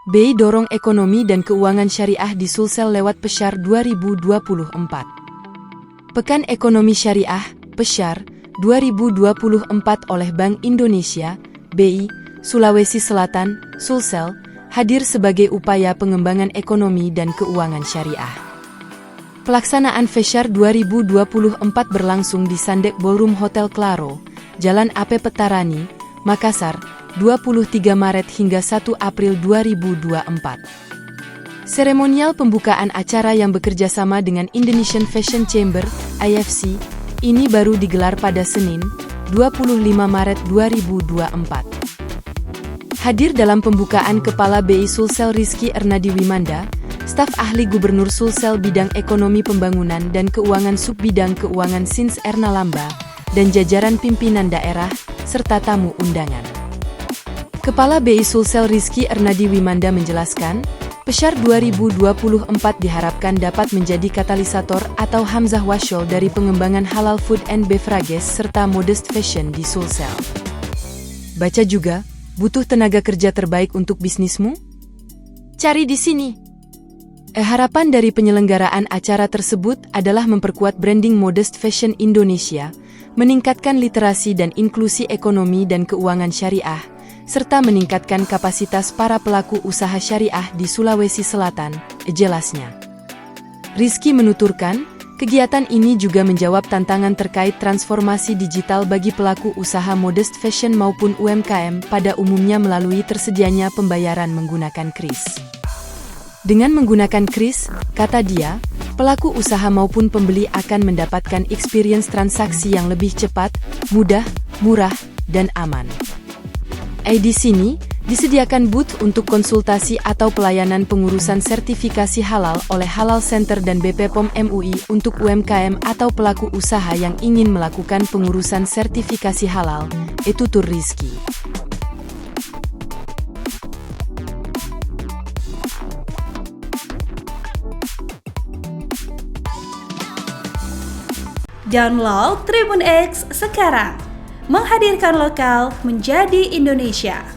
BI dorong ekonomi dan keuangan syariah di Sulsel lewat Peshar 2024. Pekan Ekonomi Syariah, Peshar, 2024 oleh Bank Indonesia, BI, Sulawesi Selatan, Sulsel, hadir sebagai upaya pengembangan ekonomi dan keuangan syariah. Pelaksanaan Peshar 2024 berlangsung di Sandek Ballroom Hotel Claro, Jalan AP Petarani, Makassar, 23 Maret hingga 1 April 2024. Seremonial pembukaan acara yang bekerja sama dengan Indonesian Fashion Chamber, IFC, ini baru digelar pada Senin, 25 Maret 2024. Hadir dalam pembukaan Kepala BI Sulsel Rizky Ernadi Wimanda, staf ahli Gubernur Sulsel Bidang Ekonomi Pembangunan dan Keuangan Subbidang Keuangan Sins Erna Lamba, dan jajaran pimpinan daerah, serta tamu undangan. Kepala BI Sulsel Rizky Ernadi Wimanda menjelaskan, Peshar 2024 diharapkan dapat menjadi katalisator atau hamzah wasyol dari pengembangan halal food and beverages serta modest fashion di Sulsel. Baca juga, butuh tenaga kerja terbaik untuk bisnismu? Cari di sini. Harapan dari penyelenggaraan acara tersebut adalah memperkuat branding modest fashion Indonesia, meningkatkan literasi dan inklusi ekonomi dan keuangan syariah, serta meningkatkan kapasitas para pelaku usaha syariah di Sulawesi Selatan, jelasnya. Rizky menuturkan, kegiatan ini juga menjawab tantangan terkait transformasi digital bagi pelaku usaha modest fashion maupun UMKM pada umumnya melalui tersedianya pembayaran menggunakan kris. Dengan menggunakan kris, kata dia, pelaku usaha maupun pembeli akan mendapatkan experience transaksi yang lebih cepat, mudah, murah, dan aman. Di sini, disediakan booth untuk konsultasi atau pelayanan pengurusan sertifikasi halal oleh Halal Center dan BP POM MUI untuk UMKM atau pelaku usaha yang ingin melakukan pengurusan sertifikasi halal, tutur Rizky. Download Tribun X sekarang, menghadirkan lokal menjadi Indonesia.